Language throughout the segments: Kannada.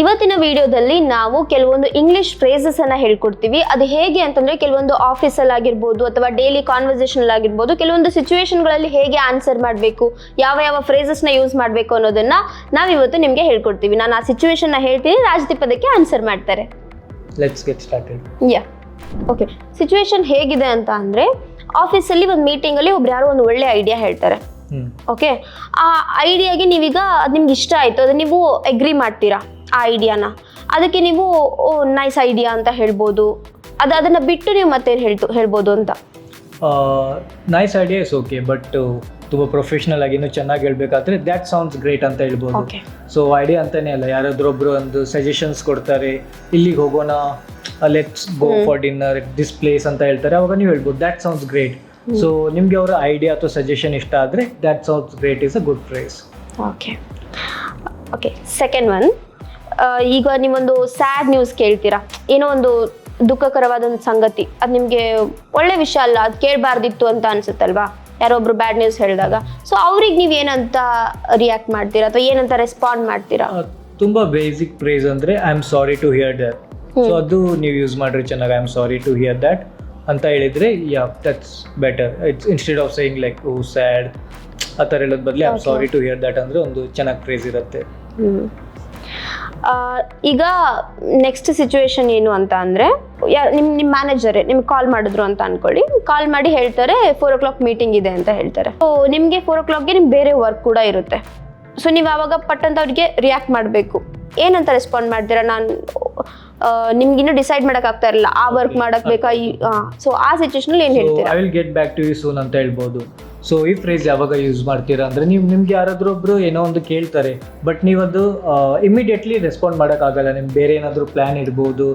ಇವತ್ತಿನ ವಿಡಿಯೋದಲ್ಲಿ ನಾವು ಕೆಲವೊಂದು ಇಂಗ್ಲಿಷ್ ಫ್ರೇಸಸ್ ಅನ್ನ ಹೇಳ್ಕೊಡ್ತೀವಿ. ಅದು ಹೇಗೆ ಅಂತಂದ್ರೆ ಕೆಲವೊಂದು ಆಫೀಸಲ್ಲಿ ಆಗಿರ್ಬೋದು ಅಥವಾ ಡೈಲಿ ಕಾನ್ವರ್ಸೇಷನ್ ಆಗಿರ್ಬೋದು, ಕೆಲವೊಂದು ಸಿಚುವೇಶನ್ಗಳಲ್ಲಿ ಹೇಗೆ ಆನ್ಸರ್ ಮಾಡಬೇಕು, ಯಾವ ಫ್ರೇಸಸ್ನ ಯೂಸ್ ಮಾಡಬೇಕು ಅನ್ನೋದನ್ನ ನಾವಿವತ್ತು ನಿಮಗೆ ಹೇಳ್ಕೊಡ್ತೀವಿ. ನಾನು ಆ ಸಿಚುವೇಶನ್ನ ಹೇಳ್ತೀನಿ, ರಾಜದೀಪ್ ಅದಕ್ಕೆ ಆನ್ಸರ್ ಮಾಡ್ತಾರೆ. Let's get started. Okay, situation ಹೇಗಿದೆ ಅಂತ ಅಂದರೆ, ಆಫೀಸಲ್ಲಿ ಒಂದು ಮೀಟಿಂಗಲ್ಲಿ ಒಬ್ರು ಯಾರೋ ಒಂದು ಒಳ್ಳೆ ಐಡಿಯಾ ಹೇಳ್ತಾರೆ. ಓಕೆ, ಆ ಐಡಿಯಾಗೆ ನೀವೀಗ ಅದು ನಿಮ್ಗೆ ಇಷ್ಟ ಆಯಿತು, ಅದು ನೀವು ಅಗ್ರಿ ಮಾಡ್ತೀರಾ ಆ ಐಡಿಯಾನ. ಅದಕ್ಕೆ ನೀವು ನೈಸ್ ಐಡಿಯಾ ಅಂತ ಹೇಳ್ಬೋದು. ಅದನ್ನು ಬಿಟ್ಟು ನೀವು ಮತ್ತೇನು ಹೇಳ್ಬೋದು ಅಂತ. Nice idea is okay, but ತುಂಬ ಪ್ರೊಫೆಷ್ನಲ್ ಆಗಿ ಇನ್ನೂ ಚೆನ್ನಾಗಿ ಹೇಳ್ಬೇಕಾದ್ರೆ ದ್ಯಾಟ್ ಸೌಂಡ್ಸ್ ಗ್ರೇಟ್ ಅಂತ ಹೇಳ್ಬೋದು. ಸೊ ಐಡಿಯಾ ಅಂತಾನೆ ಅಲ್ಲ, ಯಾರಾದ್ರೊಬ್ರು ಒಂದು ಸಜೆಷನ್ಸ್ ಕೊಡ್ತಾರೆ, ಇಲ್ಲಿಗೆ ಹೋಗೋಣ, let's go for dinner this place ಅಂತ ಹೇಳ್ತಾರೆ, ಅವಾಗ ನೀವು ಹೇಳ್ಬೋದು ದ್ಯಾಟ್ ಸೌಂಡ್ಸ್ ಗ್ರೇಟ್. ಸೊ ನಿಮಗೆ ಅವರ ಐಡಿಯಾ ಅಥವಾ ಸಜೆಷನ್ ಇಷ್ಟ ಆದರೆ that sounds great is a good phrase. Okay, second one. ಈಗ ನೀವೊಂದು ಸ್ಯಾಡ್ ನ್ಯೂಸ್ ಕೇಳ್ತೀರಾ, ಏನೋ ಒಂದು ದುಃಖಕರವಾದ ಒಂದು ಸಂಗತಿ, ಅದು ನಿಮಗೆ ಒಳ್ಳೆ ವಿಷಯ ಅಲ್ಲ, ಅದು ಕೇಳಬಾರ್ದಿತ್ತು ಅಂತ ಅನ್ಸುತ್ತಲ್ವಾ ಯಾರೊಬ್ರು ಬ್ಯಾಡ್ ನ್ಯೂಸ್ ಹೇಳಿದಾಗ. ಸೊ ಅವ್ರಿಗೆ ನೀವು ಏನಂತ ರಿಯಾಕ್ಟ್ ಮಾಡ್ತೀರಾ ಅಥವಾ ಏನಂತ ರೆಸ್ಪಾಂಡ್ ಮಾಡ್ತೀರಾ? ತುಂಬ ಬೇಸಿಕ್ ಫ್ರೇಸ್ ಅಂದರೆ I am sorry to hear that. So ಅದು ನೀವು ಯೂಸ್ ಮಾಡ್ರಿ ಚೆನ್ನಾಗಿ, I am sorry to hear that ಅಂತ ಹೇಳಿದರೆ that's better. It's instead of saying like oh sad ಆ ಥರ ಹೇಳೋದು ಬದಲು I am sorry to hear that ಅಂದರೆ ಒಂದು ಚೆನ್ನಾಗಿ ಫ್ರೇಸ್ ಇರುತ್ತೆ. ಈಗ ನೆಕ್ಸ್ಟ್ ಸಿಚುವೇಶನ್ ಏನು ಅಂತ ಅಂದರೆ, ನಿಮ್ಮ ಮ್ಯಾನೇಜರೇ ನಿಮ್ಗೆ ಕಾಲ್ ಮಾಡಿದ್ರು ಅಂತ ಅನ್ಕೊಳ್ಳಿ. ಕಾಲ್ ಮಾಡಿ ಹೇಳ್ತಾರೆ 4 o'clock ಮೀಟಿಂಗ್ ಇದೆ ಅಂತ ಹೇಳ್ತಾರೆ. ಸೊ ನಿಮಗೆ 4 o'clockಗೆ ನಿಮ್ಗೆ ಬೇರೆ ವರ್ಕ್ ಕೂಡ ಇರುತ್ತೆ. ಸೊ ನೀವು ಆವಾಗ ಪಟ್ಟಂತ ಅವ್ರಿಗೆ ರಿಯಾಕ್ಟ್ ಮಾಡಬೇಕು. ಏನಂತ ರೆಸ್ಪಾಂಡ್ ಮಾಡ್ತೀರಾ? ನಿಮ್ಗಿನ್ನೂ ಡಿಸೈಡ್ ಮಾಡೋಕ್ಕಾಗ್ತಾ ಇರಲಿಲ್ಲ, ಆ ವರ್ಕ್ ಮಾಡೋಕ್ಕೆ ಬೇಕಾ? ಸೊ ಆ ಸಿಚುವೇಶನಲ್ಲಿ ಏನು ಹೇಳ್ತೀರಾ? I will get back to you soon ಅಂತ ಹೇಳ್ಬೋದು. ಸೊ ಈ ಫ್ರೇಸ್ ಯಾವಾಗ ಯೂಸ್ ಮಾಡ್ತೀರಾ ಅಂದರೆ, ನಿಮ್ಗೆ ಯಾರಾದರೂ ಒಬ್ರು ಏನೋ ಒಂದು ಕೇಳ್ತಾರೆ, ಬಟ್ ನೀವು ಅದು ಇಮಿಡಿಯೇಟ್ಲಿ ರೆಸ್ಪಾಂಡ್ ಮಾಡೋಕ್ಕಾಗಲ್ಲ. ನಿಮ್ಗೆ ಬೇರೆ ಏನಾದರೂ ಪ್ಲ್ಯಾನ್ ಇರ್ಬೋದು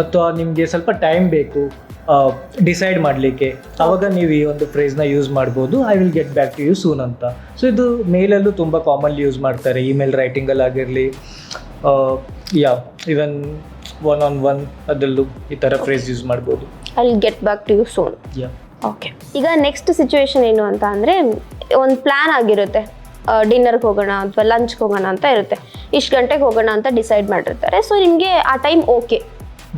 ಅಥವಾ ನಿಮಗೆ ಸ್ವಲ್ಪ ಟೈಮ್ ಬೇಕು ಡಿಸೈಡ್ ಮಾಡಲಿಕ್ಕೆ, ಆವಾಗ ನೀವು ಈ ಒಂದು ಫ್ರೇಸ್ನ ಯೂಸ್ ಮಾಡ್ಬೋದು, I will get back to you soon ಅಂತ. ಸೊ ಇದು ಮೇಲಲ್ಲೂ ತುಂಬ ಕಾಮನ್ಲಿ ಯೂಸ್ ಮಾಡ್ತಾರೆ, ಇಮೇಲ್ ರೈಟಿಂಗಲ್ಲಿ ಆಗಿರಲಿ, ಇವನ್ ಒನ್ ಅದರಲ್ಲೂ ಈ ಥರ ಫ್ರೇಸ್ ಯೂಸ್ ಮಾಡ್ಬೋದು. I will get back to you soon. Okay, ಈಗ ನೆಕ್ಸ್ಟ್ ಸಿಚುವೇಶನ್ ಏನು ಅಂತ ಅಂದರೆ, ಒಂದು ಪ್ಲ್ಯಾನ್ ಆಗಿರುತ್ತೆ, ಡಿನ್ನರ್ಗೆ ಹೋಗೋಣ ಅಥವಾ ಲಂಚ್ಗೆ ಹೋಗೋಣ ಅಂತ ಇರುತ್ತೆ. ಇಷ್ಟು ಗಂಟೆಗೆ ಹೋಗೋಣ ಅಂತ ಡಿಸೈಡ್ ಮಾಡಿರ್ತಾರೆ. ಸೊ ನಿಮಗೆ ಆ ಟೈಮ್ ಓಕೆ,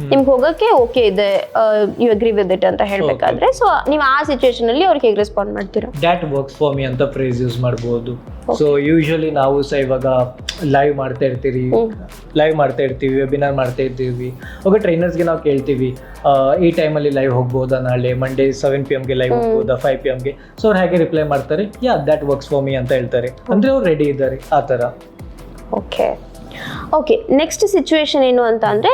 ನಿಮ್ಗೆ ಹೋಗೋಕ್ಕೆ ಓಕೆ ಇದೆ, ಯು ಅಗ್ರಿ ವಿತ್ ಇಟ್ ಅಂತ ಹೇಳಬೇಕಾದ್ರೆ, ಸೊ ನೀವು ಆ ಸಿಚುವೇಶನಲ್ಲಿ ಅವ್ರಿಗೆ ಹೇಗೆ ರೆಸ್ಪಾಂಡ್ ಮಾಡ್ತೀರಾ? ದ್ಯಾಟ್ ವರ್ಕ್ಸ್ ಫಾರ್ ಮಿ ಅಂತ ಫ್ರೇಸ್ ಯೂಸ್ ಮಾಡ್ಬೋದು. ಸೊ ಯೂಶಲಿ ನಾವು ಸಹ ಇವಾಗ ಲೈವ್ ಮಾಡ್ತಾ ಇರ್ತೀವಿ, ವೆಬಿನಾರ್ ಮಾಡ್ತಾ ಇರ್ತೀವಿ. ಓಕೆ, ಟ್ರೈನರ್ಸ್ಗೆ ನಾವು ಕೇಳ್ತೀವಿ ಈ ಟೈಮಲ್ಲಿ ಲೈವ್ ಹೋಗ್ಬೋದಾ, ನಾಳೆ ಮಂಡೇ 7 PM ಲೈವ್ ಹೋಗ್ಬೋದಾ, 5 PM. ಸೊ ಅವ್ರು ಹೇಗೆ ರಿಪ್ಲೈ ಮಾಡ್ತಾರೆ, ದ್ಯಾಟ್ ವರ್ಕ್ಸ್ ಫಾರ್ ಮಿ ಅಂತ ಹೇಳ್ತಾರೆ, ಅಂದರೆ ಅವ್ರು ರೆಡಿ ಇದ್ದಾರೆ ಆ ಥರ. ಓಕೆ, ನೆಕ್ಸ್ಟ್ ಸಿಚುವೇಶನ್ ಏನು ಅಂತ ಅಂದರೆ,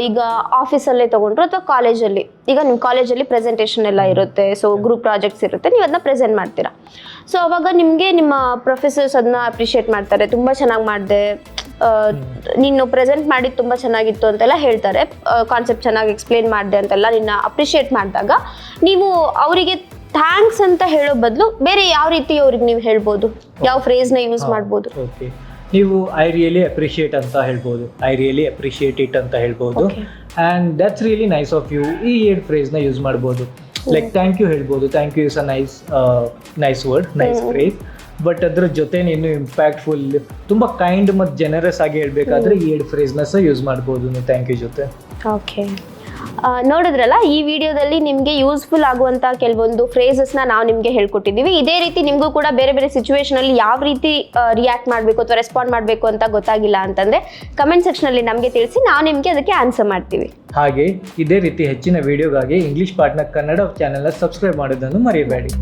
ಈಗ ಆಫೀಸಲ್ಲೇ ತೊಗೊಂಡ್ರು ಅಥವಾ ಕಾಲೇಜಲ್ಲಿ, ಈಗ ನಿಮ್ಮ ಕಾಲೇಜಲ್ಲಿ ಪ್ರೆಸೆಂಟೇಷನ್ ಎಲ್ಲ ಇರುತ್ತೆ, ಸೊ ಗ್ರೂಪ್ ಪ್ರಾಜೆಕ್ಟ್ಸ್ ಇರುತ್ತೆ, ನೀವು ಅದನ್ನ ಪ್ರೆಸೆಂಟ್ ಮಾಡ್ತೀರಾ. ಸೊ ಅವಾಗ ನಿಮಗೆ ನಿಮ್ಮ ಪ್ರೊಫೆಸರ್ಸ್ ಅದನ್ನ ಅಪ್ರಿಷಿಯೇಟ್ ಮಾಡ್ತಾರೆ, ತುಂಬ ಚೆನ್ನಾಗಿ ಮಾಡಿದೆ, ನೀನು ಪ್ರೆಸೆಂಟ್ ಮಾಡಿದ್ದು ತುಂಬ ಚೆನ್ನಾಗಿತ್ತು ಅಂತೆಲ್ಲ ಹೇಳ್ತಾರೆ, ಕಾನ್ಸೆಪ್ಟ್ ಚೆನ್ನಾಗಿ ಎಕ್ಸ್ಪ್ಲೇನ್ ಮಾಡಿದೆ ಅಂತೆಲ್ಲ ನಿನ್ನ ಅಪ್ರಿಷಿಯೇಟ್ ಮಾಡಿದಾಗ, ನೀವು ಅವರಿಗೆ ಥ್ಯಾಂಕ್ಸ್ ಅಂತ ಹೇಳೋ ಬದಲು ಬೇರೆ ಯಾವ ರೀತಿ ಅವ್ರಿಗೆ ನೀವು ಹೇಳ್ಬೋದು, ಯಾವ ಫ್ರೇಸ್ನ ಯೂಸ್ ಮಾಡ್ಬೋದು? ಓಕೆ, ನೀವು ಐ ರಿಯಲಿ ಅಪ್ರಿಷಿಯೇಟ್ ಅಂತ ಹೇಳ್ಬೋದು, ಐ ರಿಯಲಿ ಅಪ್ರಿಷಿಯೇಟ್ ಇಟ್ ಅಂತ ಹೇಳ್ಬೋದು. And that's really nice of you. ಈ 2 ಫ್ರೇಸ್ನ ಯೂಸ್ ಮಾಡ್ಬೋದು. ಲೈಕ್ ಥ್ಯಾಂಕ್ ಯು ಹೇಳ್ಬೋದು, thank you is a nice word, nice phrase. But ಅದ್ರ ಜೊತೆ ನೀನು ಇಂಪ್ಯಾಕ್ಟ್ಫುಲ್, ತುಂಬ ಕೈಂಡ್ ಮತ್ತು ಜನರಸ್ ಆಗಿ ಹೇಳ್ಬೇಕಾದ್ರೆ ಈ 2 ಫ್ರೇಸ್ನ ಸಹ ಯೂಸ್ ಮಾಡ್ಬೋದು ನೀವು ಥ್ಯಾಂಕ್ ಯು ಜೊತೆ. ಓಕೆ, ನೋಡಿದ್ರಲ್ಲ, ಈ ವಿಡಿಯೋದಲ್ಲಿ ನಿಮಗೆ ಯೂಸ್ಫುಲ್ ಆಗುವಂಥ ಕೆಲವೊಂದು ಫ್ರೇಸಸ್ನ ನಾವು ನಿಮಗೆ ಹೇಳ್ಕೊಟ್ಟಿದ್ದೀವಿ. ಇದೇ ರೀತಿ ನಿಮಗೂ ಕೂಡ ಬೇರೆ ಬೇರೆ ಸಿಚುವೇಶನಲ್ಲಿ ಯಾವ ರೀತಿ ರಿಯಾಕ್ಟ್ ಮಾಡಬೇಕು ಅಥವಾ ರೆಸ್ಪಾಂಡ್ ಮಾಡಬೇಕು ಅಂತ ಗೊತ್ತಾಗಿಲ್ಲ ಅಂತಂದರೆ ಕಮೆಂಟ್ ಸೆಕ್ಷನಲ್ಲಿ ನಮಗೆ ತಿಳಿಸಿ, ನಾವು ನಿಮಗೆ ಅದಕ್ಕೆ ಆನ್ಸರ್ ಮಾಡ್ತೀವಿ. ಹಾಗೆ ಇದೇ ರೀತಿ ಹೆಚ್ಚಿನ ವಿಡಿಯೋಗಾಗಿ ಇಂಗ್ಲಿಷ್ ಪಾರ್ಟ್ನರ್ ಕನ್ನಡ ಚಾನೆಲ್ನ ಸಬ್ಸ್ಕ್ರೈಬ್ ಮಾಡೋದನ್ನು ಮರೆಯಬೇಡಿ.